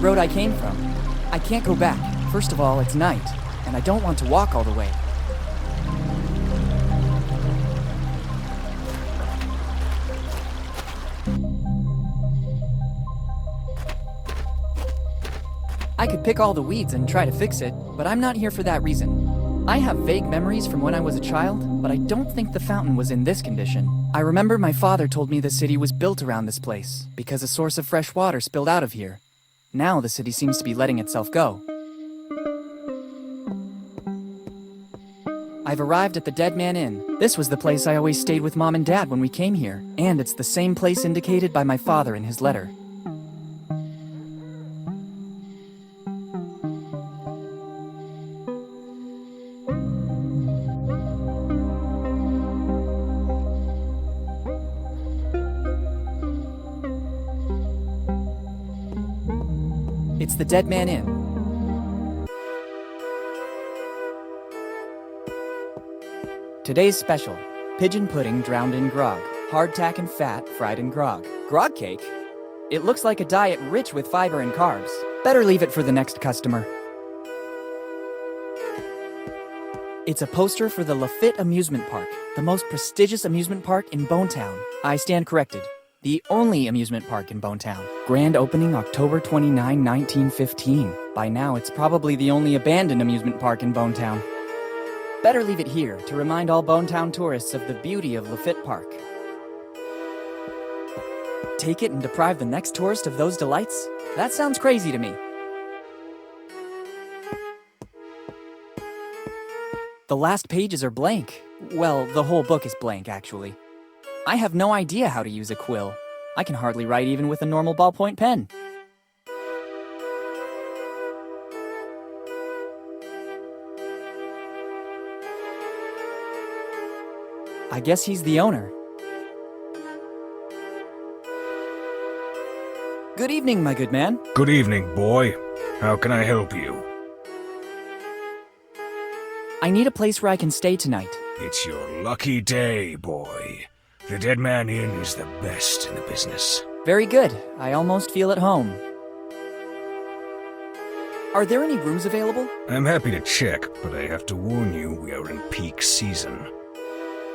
road I came from. I can't go back. First of all, it's night, and I don't want to walk all the way. I could pick all the weeds and try to fix it, but I'm not here for that reason. I have vague memories from when I was a child, but I don't think the fountain was in this condition. I remember my father told me the city was built around this place, because a source of fresh water spilled out of here. Now the city seems to be letting itself go. I've arrived at the Dead Man Inn. This was the place I always stayed with Mom and Dad when we came here, and it's the same place indicated by my father in his letter. It's the Dead Man Inn. Today's special: pigeon pudding drowned in grog, hardtack and fat fried in grog. Grog cake? It looks like a diet rich with fiber and carbs. Better leave it for the next customer. It's a poster for the Lafitte Amusement Park, the most prestigious amusement park in Bonetown. I stand corrected. The only amusement park in Bonetown. Grand opening October 29, 1915. By now, it's probably the only abandoned amusement park in Bonetown. Better leave it here to remind all Bonetown tourists of the beauty of Lafitte Park. Take it and deprive the next tourist of those delights? That sounds crazy to me. The last pages are blank. Well, the whole book is blank, actually. I have no idea how to use a quill. I can hardly write even with a normal ballpoint pen. I guess he's the owner. Good evening, my good man. Good evening, boy. How can I help you? I need a place where I can stay tonight. It's your lucky day, boy. The Dead Man Inn is the best in the business. Very good. I almost feel at home. Are there any rooms available? I'm happy to check, but I have to warn you, we are in peak season.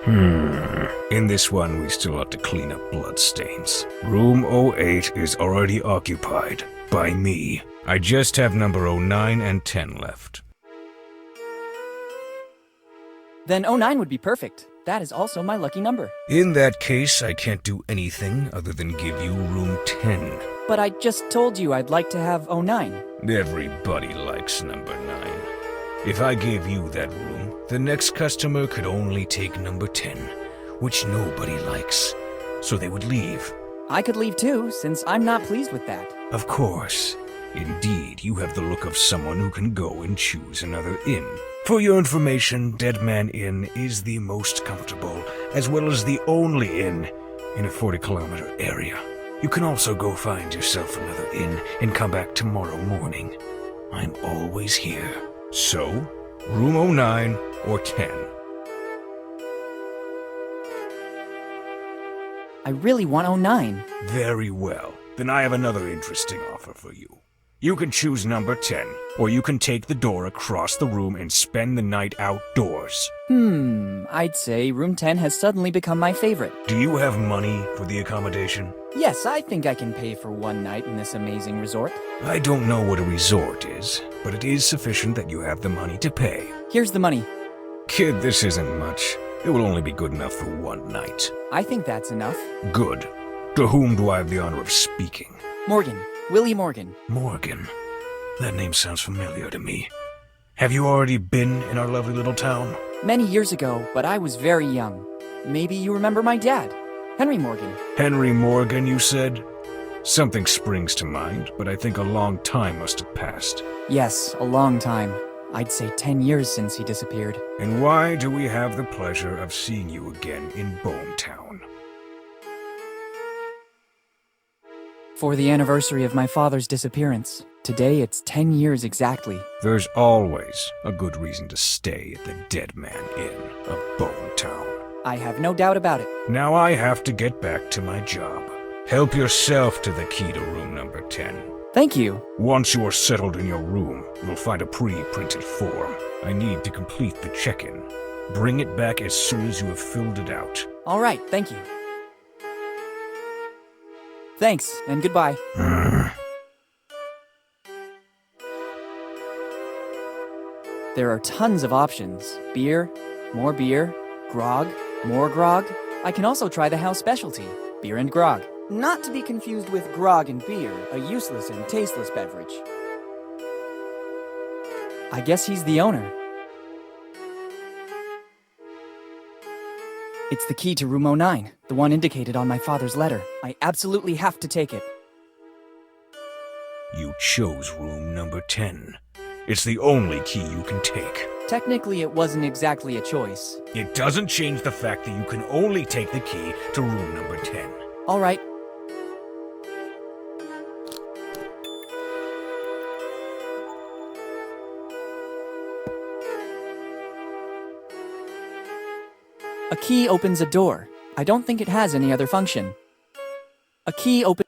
In this one, we still have to clean up bloodstains. Room 08 is already occupied. By me. I just have number 09 and 10 left. Then 09 would be perfect. That is also my lucky number. In that case, I can't do anything other than give you room 10. But I just told you I'd like to have 09. Everybody likes number 9. If I gave you that room, the next customer could only take number 10, which nobody likes, so they would leave. I could leave too, since I'm not pleased with that. Of course. Indeed, you have the look of someone who can go and choose another inn. For your information, Dead Man Inn is the most comfortable, as well as the only inn in a 40-kilometer area. You can also go find yourself another inn and come back tomorrow morning. I'm always here. So, room 09 or 10. I really want 09. Very well. Then I have another interesting offer for you. You can choose number 10, or you can take the door across the room and spend the night outdoors. I'd say room 10 has suddenly become my favorite. Do you have money for the accommodation? Yes, I think I can pay for one night in this amazing resort. I don't know what a resort is, but it is sufficient that you have the money to pay. Here's the money. Kid, this isn't much. It will only be good enough for one night. I think that's enough. Good. To whom do I have the honor of speaking? Morgan. Willie Morgan. Morgan. That name sounds familiar to me. Have you already been in our lovely little town? Many years ago, but I was very young. Maybe you remember my dad, Henry Morgan. Henry Morgan, you said? Something springs to mind, but I think a long time must have passed. Yes, a long time. I'd say 10 years since he disappeared. And why do we have the pleasure of seeing you again in Bonetown? For the anniversary of my father's disappearance. Today it's 10 years exactly. There's always a good reason to stay at the Dead Man Inn of Bonetown. I have no doubt about it. Now I have to get back to my job. Help yourself to the key to room number 10. Thank you. Once you are settled in your room, you'll find a pre-printed form. I need to complete the check-in. Bring it back as soon as you have filled it out. All right, thank you. Thanks, and goodbye. There are tons of options. Beer, grog, more grog. I can also try the house specialty, beer and grog. Not to be confused with grog and beer, a useless and tasteless beverage. I guess he's the owner. It's the key to room 09, the one indicated on my father's letter. I absolutely have to take it. You chose room number 10. It's the only key you can take. Technically, it wasn't exactly a choice. It doesn't change the fact that you can only take the key to room number 10. All right. A key opens a door. I don't think it has any other function. A key opens...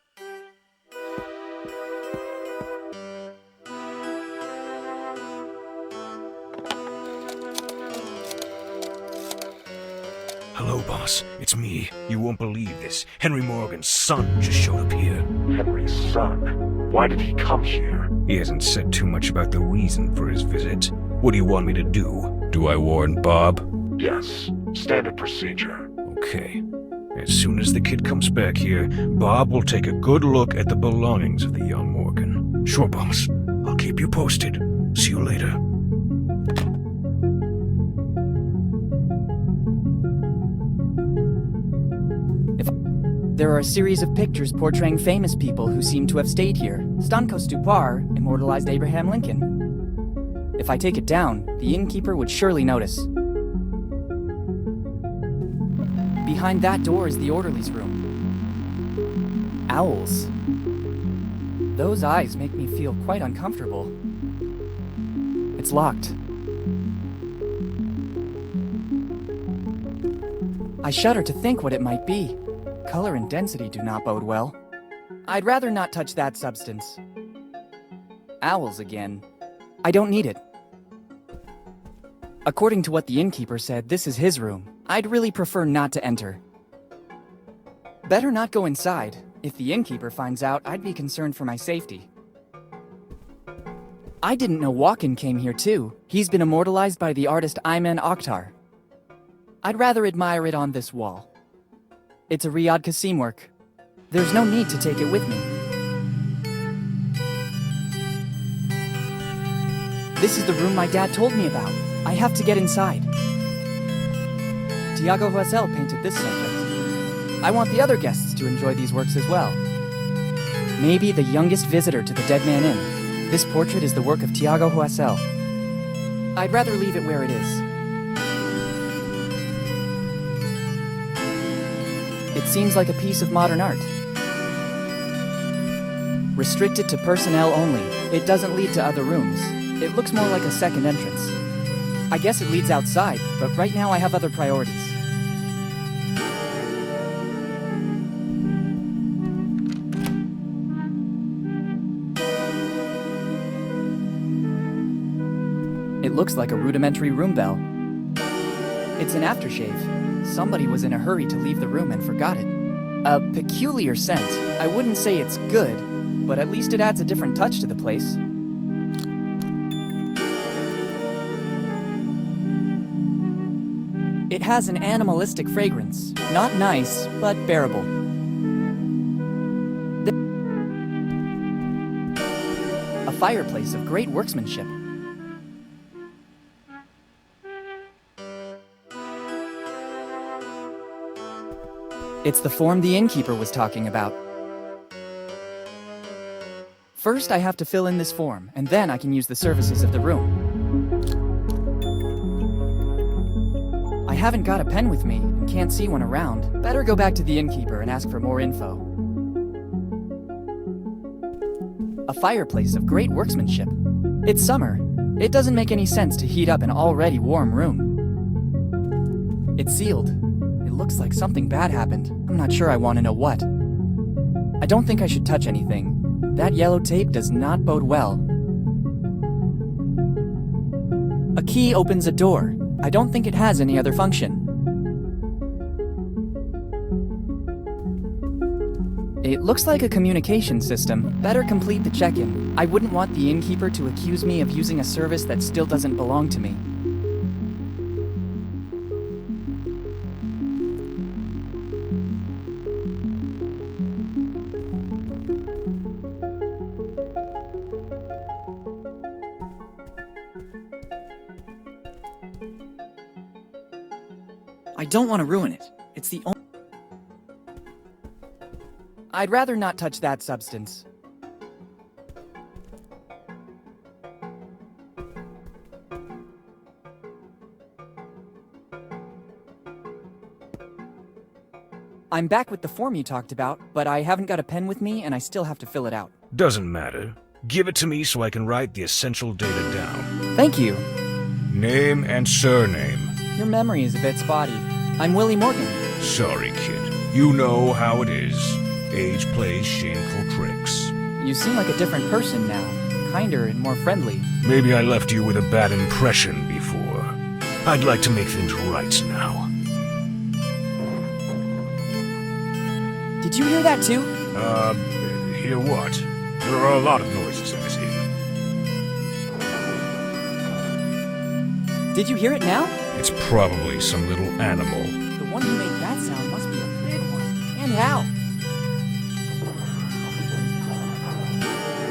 Hello, boss. It's me. You won't believe this. Henry Morgan's son just showed up here. Henry's son? Why did he come here? He hasn't said too much about the reason for his visit. What do you want me to do? Do I warn Bob? Yes. Standard procedure. Okay. As soon as the kid comes back here, Bob will take a good look at the belongings of the young Morgan. Sure, boss. I'll keep you posted. See you later. There are a series of pictures portraying famous people who seem to have stayed here. Stanko Stupar immortalized Abraham Lincoln. If I take it down, the innkeeper would surely notice. Behind that door is the orderly's room. Owls. Those eyes make me feel quite uncomfortable. It's locked. I shudder to think what it might be. Color and density do not bode well. I'd rather not touch that substance. Owls again. I don't need it. According to what the innkeeper said, this is his room. I'd really prefer not to enter. Better not go inside. If the innkeeper finds out, I'd be concerned for my safety. I didn't know Walken came here too. He's been immortalized by the artist Ayman Akhtar. I'd rather admire it on this wall. It's a Riyadh Qasim work. There's no need to take it with me. This is the room my dad told me about. I have to get inside. Tiago Huesel painted this subject. I want the other guests to enjoy these works as well. Maybe the youngest visitor to the Dead Man Inn. This portrait is the work of Tiago Huesel. I'd rather leave it where it is. It seems like a piece of modern art. Restricted to personnel only, it doesn't lead to other rooms. It looks more like a second entrance. I guess it leads outside, but right now I have other priorities. It looks like a rudimentary room bell. It's an aftershave. Somebody was in a hurry to leave the room and forgot it. A peculiar scent. I wouldn't say it's good, but at least it adds a different touch to the place. It has an animalistic fragrance. Not nice, but bearable. A fireplace of great workmanship. It's the form the innkeeper was talking about. First, I have to fill in this form, and then I can use the services of the room. I haven't got a pen with me, and can't see one around. Better go back to the innkeeper and ask for more info. A fireplace of great workmanship. It's summer. It doesn't make any sense to heat up an already warm room. It's sealed. It looks like something bad happened. I'm not sure I want to know what. I don't think I should touch anything. That yellow tape does not bode well. A key opens a door. I don't think it has any other function. It looks like a communication system. Better complete the check-in. I wouldn't want the innkeeper to accuse me of using a service that still doesn't belong to me. I don't want to ruin it. It's the only... I'd rather not touch that substance. I'm back with the form you talked about, but I haven't got a pen with me and I still have to fill it out. Doesn't matter. Give it to me so I can write the essential data down. Thank you. Name and surname. Your memory is a bit spotty. I'm Willie Morgan. Sorry, kid. You know how it is. Age plays shameful tricks. You seem like a different person now. Kinder and more friendly. Maybe I left you with a bad impression before. I'd like to make things right now. Did you hear that too? Hear what? There are a lot of noises in this inn. Did you hear it now? It's probably some little animal. The one who made that sound must be a big one. And how?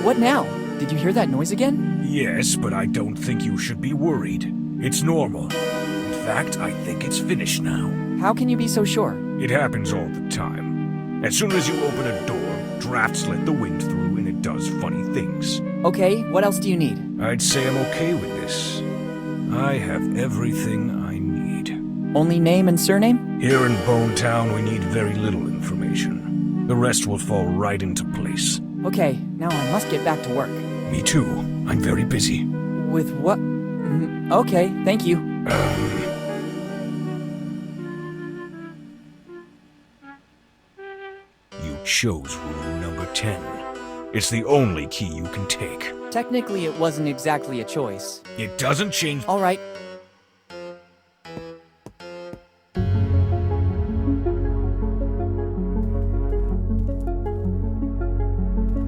What now? Did you hear that noise again? Yes, but I don't think you should be worried. It's normal. In fact, I think it's finished now. How can you be so sure? It happens all the time. As soon as you open a door, drafts let the wind through and it does funny things. Okay, what else do you need? I'd say I'm okay with this. I have everything I need. Only name and surname? Here in Bone Town, we need very little information. The rest will fall right into place. Okay, now I must get back to work. Me too. I'm very busy. With what? Okay, thank you. You chose room number 10. It's the only key you can take. Technically, it wasn't exactly a choice. It doesn't change. All right.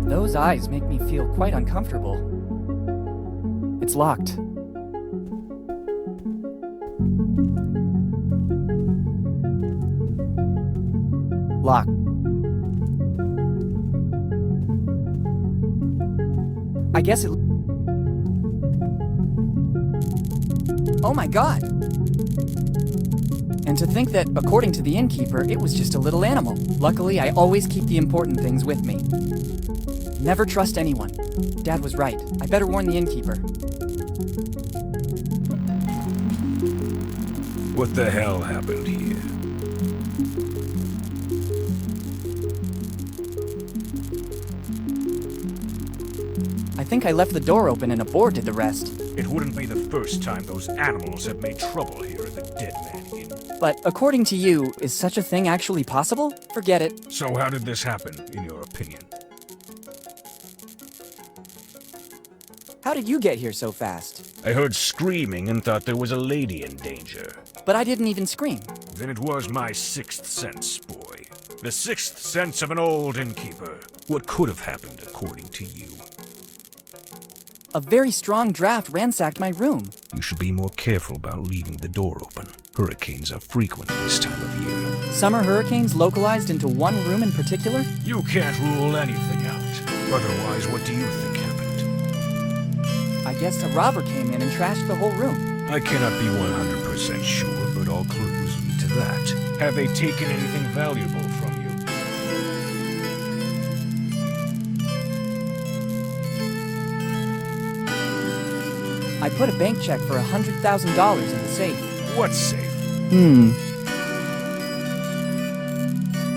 Those eyes make me feel quite uncomfortable. It's locked. Locked. I guess it... Oh my god! And to think that, according to the innkeeper, it was just a little animal. Luckily, I always keep the important things with me. Never trust anyone. Dad was right. I better warn the innkeeper. What the hell happened here? I think I left the door open and aborted the rest. It wouldn't be the first time those animals have made trouble here at the Dead Man Inn. But according to you, is such a thing actually possible? Forget it. So how did this happen, in your opinion? How did you get here so fast? I heard screaming and thought there was a lady in danger. But I didn't even scream. Then it was my sixth sense, boy. The sixth sense of an old innkeeper. What could have happened, according to you? A very strong draft ransacked my room. You should be more careful about leaving the door open. Hurricanes are frequent this time of year. Summer hurricanes localized into one room in particular? You can't rule anything out. Otherwise, what do you think happened? I guess a robber came in and trashed the whole room. I cannot be 100% sure, but all clues lead to that. Have they taken anything valuable from you? I put a bank check for $100,000 in the safe. What safe?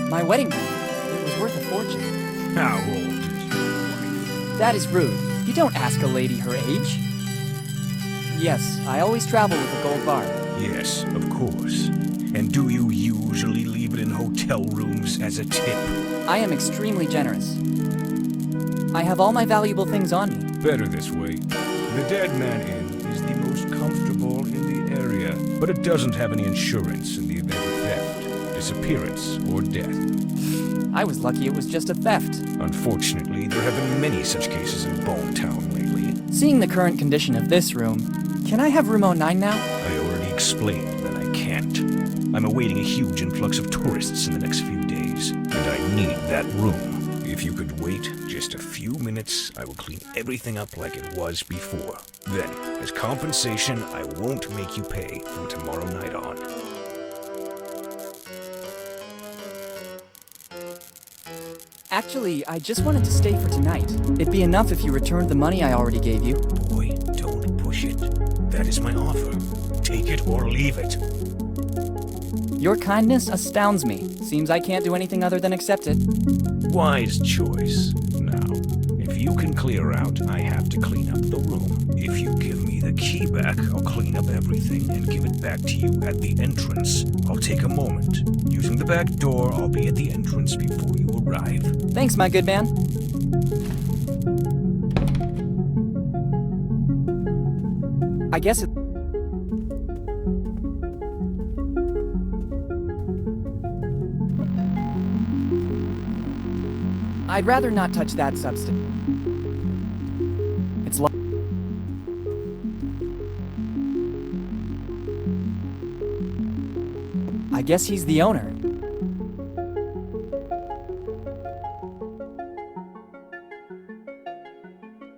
My wedding ring. It was worth a fortune. How old is your wife? That is rude. You don't ask a lady her age. Yes, I always travel with a gold bar. Yes, of course. And do you usually leave it in hotel rooms as a tip? I am extremely generous. I have all my valuable things on me. Better this way. The Dead Man Inn is the most comfortable in the area, but it doesn't have any insurance in the event of theft, disappearance, or death. I was lucky it was just a theft. Unfortunately, there have been many such cases in Bone Town lately. Seeing the current condition of this room, can I have room 09 now? I already explained that I can't. I'm awaiting a huge influx of tourists in the next few days, and I need that room. If you could wait just a few minutes, I will clean everything up like it was before. Then, as compensation, I won't make you pay from tomorrow night on. Actually, I just wanted to stay for tonight. It'd be enough if you returned the money I already gave you. Boy, don't push it. That is my offer. Take it or leave it. Your kindness astounds me. Seems I can't do anything other than accept it. Wise choice. Now, if you can clear out, I have to clean up the room. If you give me the key back, I'll clean up everything and give it back to you at the entrance. I'll take a moment. Using the back door, I'll be at the entrance before you arrive. Thanks, my good man. I guess it... I'd rather not touch that substance. It's I guess he's the owner.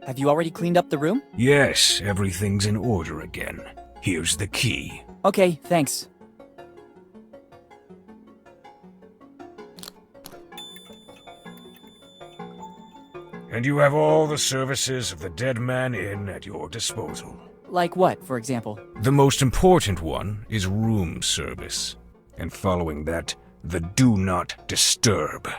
Have you already cleaned up the room? Yes, everything's in order again. Here's the key. Okay, thanks. And you have all the services of the Dead Man Inn at your disposal. Like what, for example? The most important one is room service. And following that, the Do Not Disturb.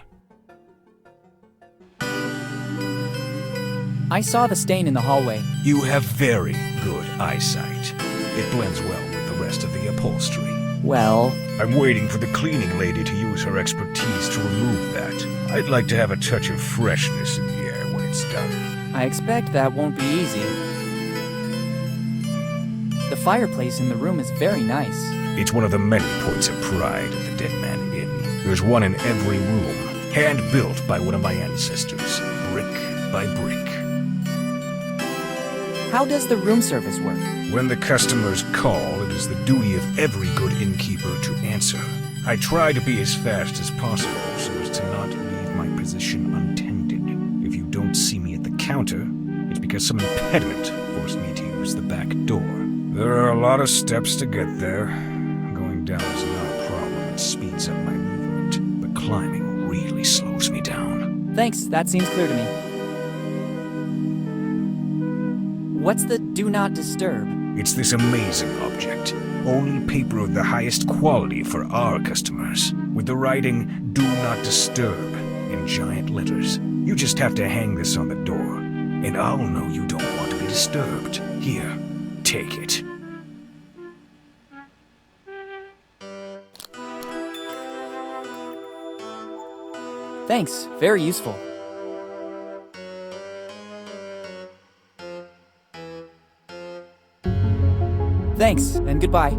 I saw the stain in the hallway. You have very good eyesight. It blends well with the rest of the upholstery. Well... I'm waiting for the cleaning lady to use her expertise to remove that. I'd like to have a touch of freshness in the air when it's done. I expect that won't be easy. The fireplace in the room is very nice. It's one of the many points of pride of the Dead Man Inn. There's one in every room, hand-built by one of my ancestors, brick by brick. How does the room service work? When the customers call, it is the duty of every good innkeeper to answer. I try to be as fast as possible so as to not leave my position untended. If you don't see me at the counter, it's because some impediment forced me to use the back door. There are a lot of steps to get there. Going down is not a problem. It speeds up my movement, but climbing really slows me down. Thanks, that seems clear to me. What's the Do Not Disturb? It's this amazing object. Only paper of the highest quality for our customers. With the writing, Do Not Disturb, in giant letters. You just have to hang this on the door, and I'll know you don't want to be disturbed. Here, take it. Thanks, very useful. Thanks, and goodbye.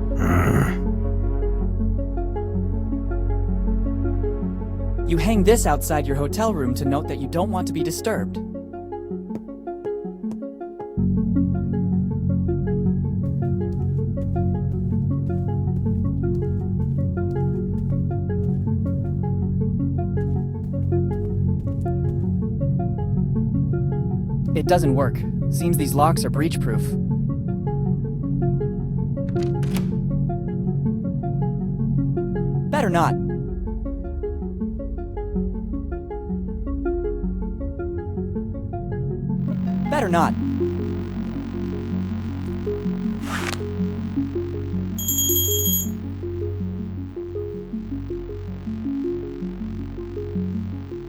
You hang this outside your hotel room to note that you don't want to be disturbed. It doesn't work. Seems these locks are breach-proof. Better not. Better not.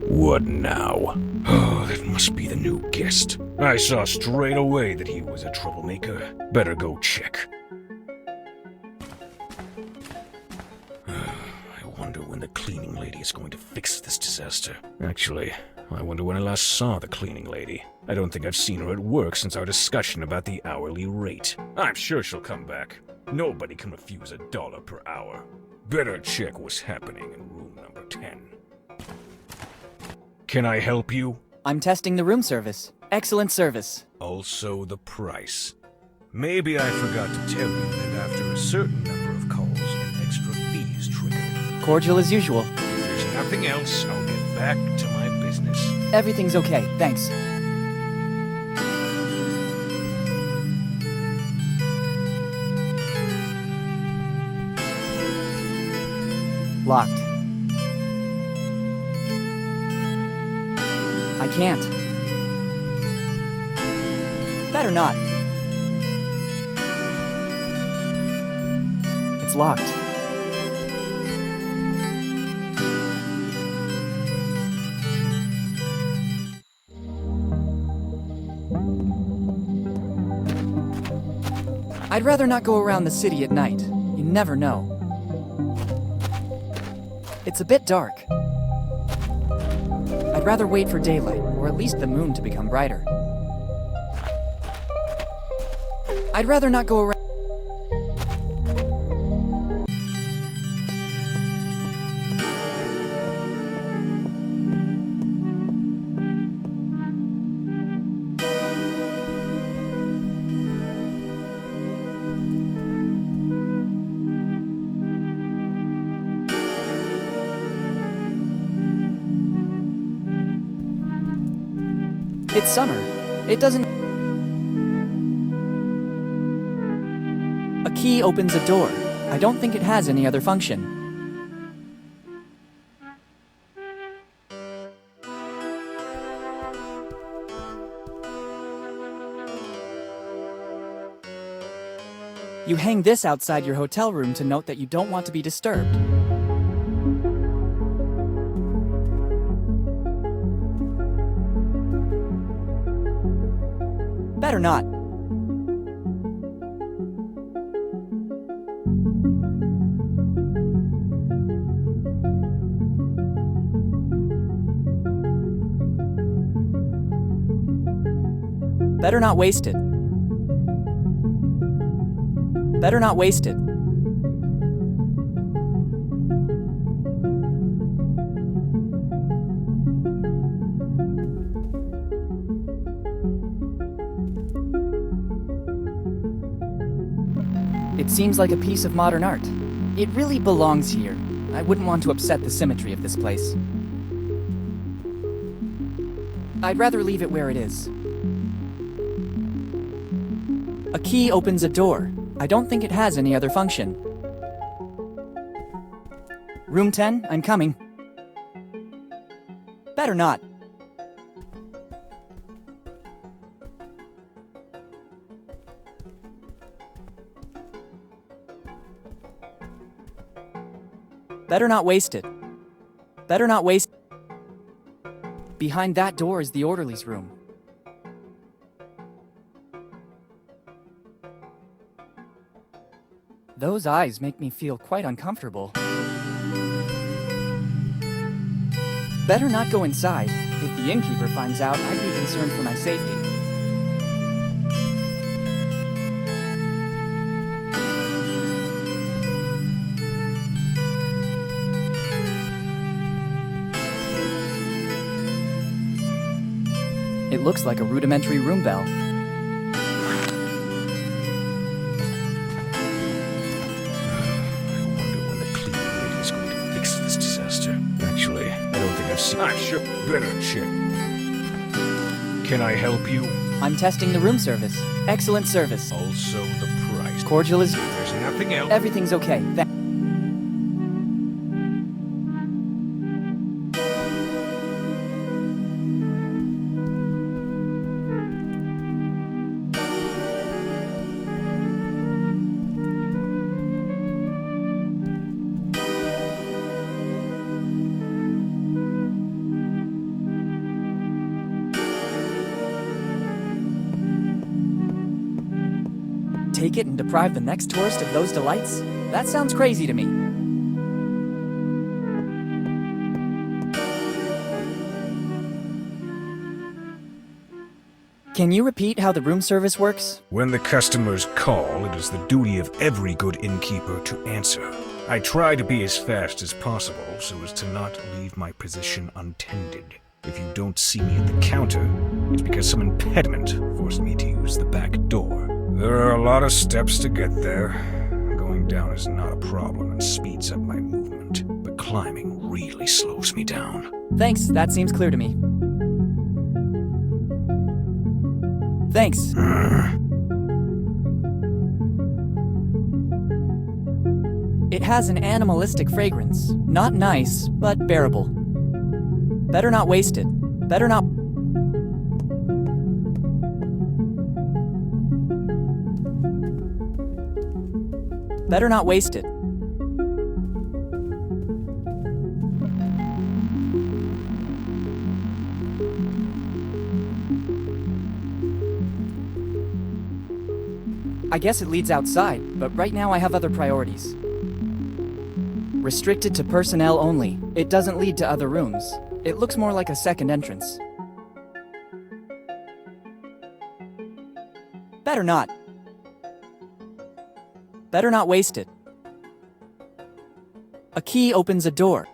What now? Oh, that must be the new guest. I saw straight away that he was a troublemaker. Better go check. I wonder when the cleaning lady is going to fix this disaster. Actually, I wonder when I last saw the cleaning lady. I don't think I've seen her at work since our discussion about the hourly rate. I'm sure she'll come back. Nobody can refuse $1 per hour. Better check what's happening in room number 10. Can I help you? I'm testing the room service. Excellent service. Also the price. Maybe I forgot to tell you that after a certain number of calls, an extra fee is triggered. Cordial as usual. If there's nothing else, I'll get back to my business. Everything's okay, thanks. Locked. I can't. Better not. It's locked. I'd rather not go around the city at night. You never know. It's a bit dark. I'd rather wait for daylight, or at least the moon to become brighter. I'd rather not go around. It's summer. It doesn't... A key opens a door. I don't think it has any other function. You hang this outside your hotel room to note that you don't want to be disturbed. Better not. Better not waste it. Better not waste it. It seems like a piece of modern art. It really belongs here. I wouldn't want to upset the symmetry of this place. I'd rather leave it where it is. A key opens a door. I don't think it has any other function. Room 10, I'm coming. Better not. Better not waste it. Better not waste... Behind that door is the orderly's room. Those eyes make me feel quite uncomfortable. Better not go inside. If the innkeeper finds out, I'd be concerned for my safety. It looks like a rudimentary room bell. I'm sure. Better check. Can I help you? I'm testing the room service. Excellent service. Also the price. Cordial as... There's nothing else. Everything's okay. Take it and deprive the next tourist of those delights? That sounds crazy to me. Can you repeat how the room service works? When the customers call, it is the duty of every good innkeeper to answer. I try to be as fast as possible so as to not leave my position untended. If you don't see me at the counter, it's because some impediment forced me to use the back door. There are a lot of steps to get there. Going down is not a problem and speeds up my movement, but climbing really slows me down. Thanks, that seems clear to me. Thanks. It has an animalistic fragrance. Not nice, but bearable. Better not waste it. Better not... Better not waste it. I guess it leads outside, but right now I have other priorities. Restricted to personnel only. It doesn't lead to other rooms. It looks more like a second entrance. Better not. Better not waste it. A key opens a door.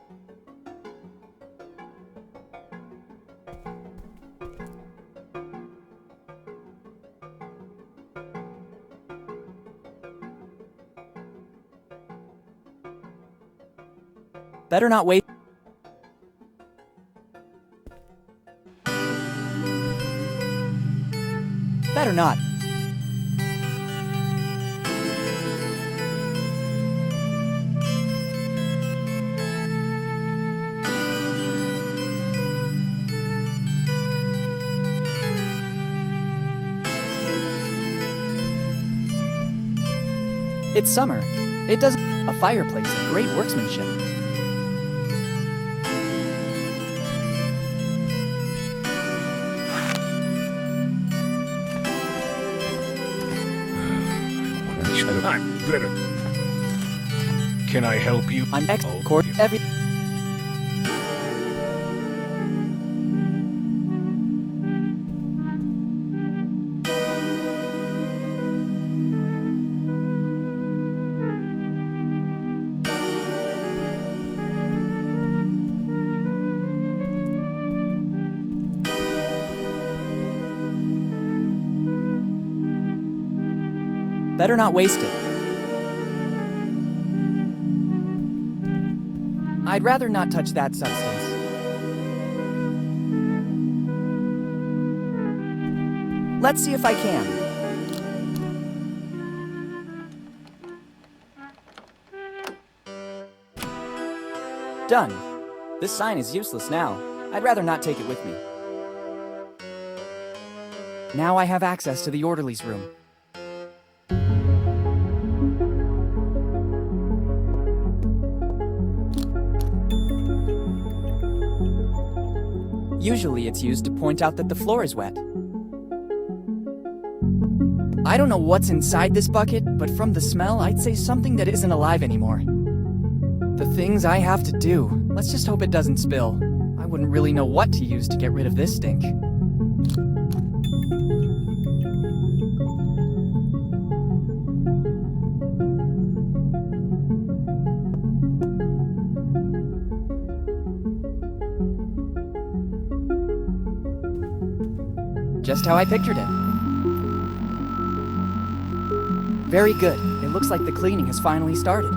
Better not waste. Better not. It's summer. It doesn't. A fireplace, great workmanship. I'm better. Can I help you? I'm court every. Better not waste it. I'd rather not touch that substance. Let's see if I can. Done. This sign is useless now. I'd rather not take it with me. Now I have access to the orderly's room. Usually it's used to point out that the floor is wet. I don't know what's inside this bucket, but from the smell, I'd say something that isn't alive anymore. The things I have to do. Let's just hope it doesn't spill. I wouldn't really know what to use to get rid of this stink. Just how I pictured it. Very good. It looks like the cleaning has finally started.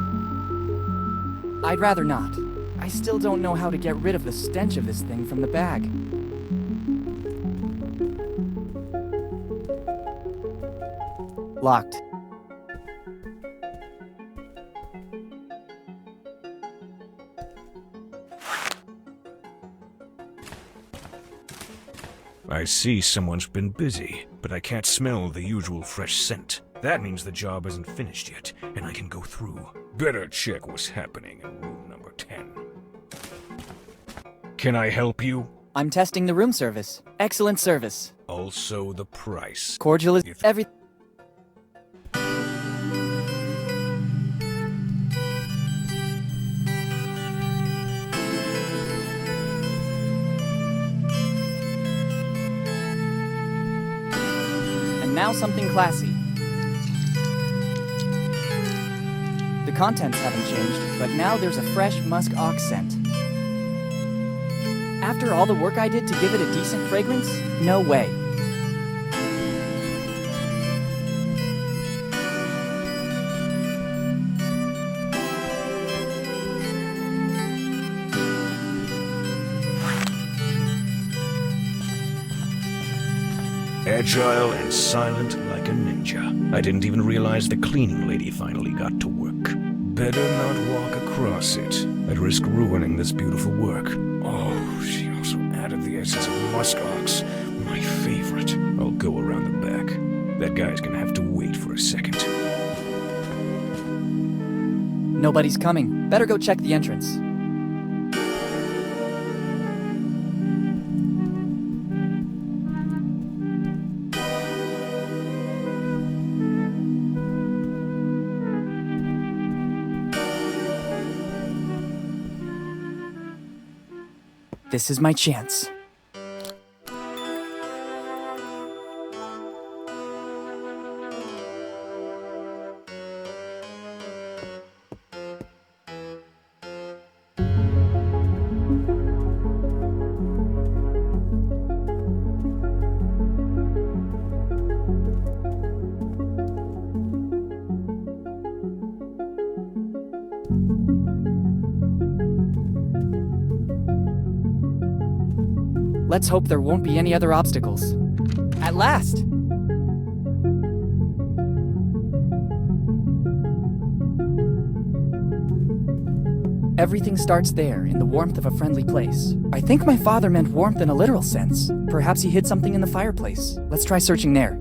I'd rather not. I still don't know how to get rid of the stench of this thing from the bag. Locked. I see someone's been busy, but I can't smell the usual fresh scent. That means the job isn't finished yet, and I can go through. Better check what's happening in room number 10. Can I help you? I'm testing the room service. Excellent service. Also the price. Cordial is every... now something classy. The contents haven't changed, but now there's a fresh musk ox scent. After all the work I did to give it a decent fragrance? No way. Agile and silent like a ninja. I didn't even realize the cleaning lady finally got to work. Better not walk across it. I'd risk ruining this beautiful work. Oh, she also added the essence of muskox. My favorite. I'll go around the back. That guy's gonna have to wait for a second. Nobody's coming. Better go check the entrance. This is my chance. Let's hope there won't be any other obstacles. At last! Everything starts there, in the warmth of a friendly place. I think my father meant warmth in a literal sense. Perhaps he hid something in the fireplace. Let's try searching there.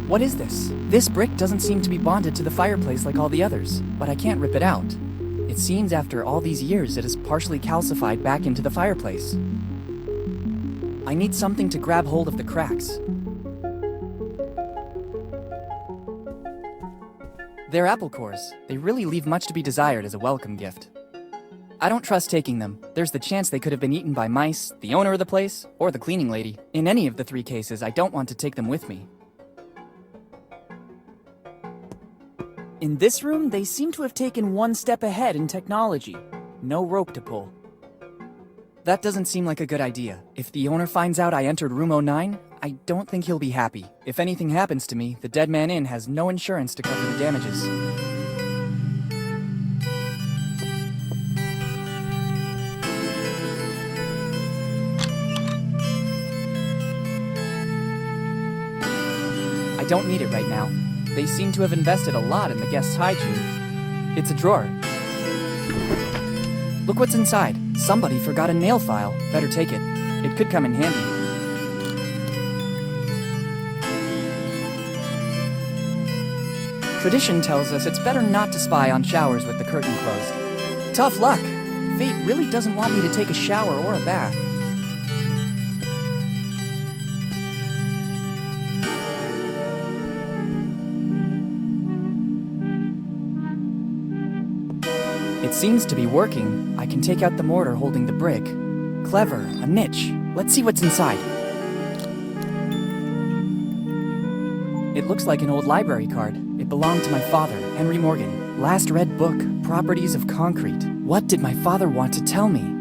What is this? This brick doesn't seem to be bonded to the fireplace like all the others, but I can't rip it out. It seems after all these years it is partially calcified back into the fireplace. I need something to grab hold of the cracks. They're apple cores. They really leave much to be desired as a welcome gift. I don't trust taking them. There's the chance they could have been eaten by mice, the owner of the place, or the cleaning lady. In any of the three cases, I don't want to take them with me. In this room, they seem to have taken one step ahead in technology. No rope to pull. That doesn't seem like a good idea. If the owner finds out I entered room 09, I don't think he'll be happy. If anything happens to me, the Dead Man Inn has no insurance to cover the damages. I don't need it right now. They seem to have invested a lot in the guest's hygiene. It's a drawer. Look what's inside. Somebody forgot a nail file. Better take it. It could come in handy. Tradition tells us it's better not to spy on showers with the curtain closed. Tough luck. Fate really doesn't want me to take a shower or a bath. It seems to be working. I can take out the mortar holding the brick. Clever, a niche. Let's see what's inside. It looks like an old library card. It belonged to my father, Henry Morgan. Last read book, Properties of Concrete. What did my father want to tell me?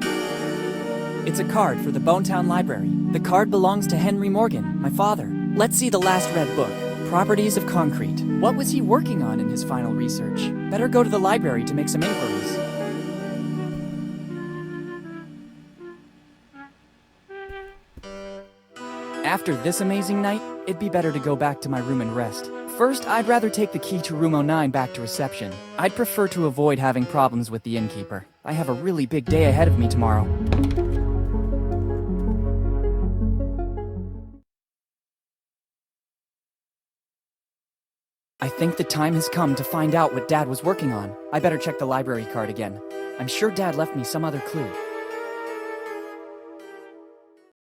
It's a card for the Bonetown Library. The card belongs to Henry Morgan, my father. Let's see the last read book, Properties of Concrete. What was he working on in his final research? Better go to the library to make some inquiries. After this amazing night, it'd be better to go back to my room and rest. First, I'd rather take the key to room 09 back to reception. I'd prefer to avoid having problems with the innkeeper. I have a really big day ahead of me tomorrow. I think the time has come to find out what Dad was working on. I better check the library card again. I'm sure Dad left me some other clue.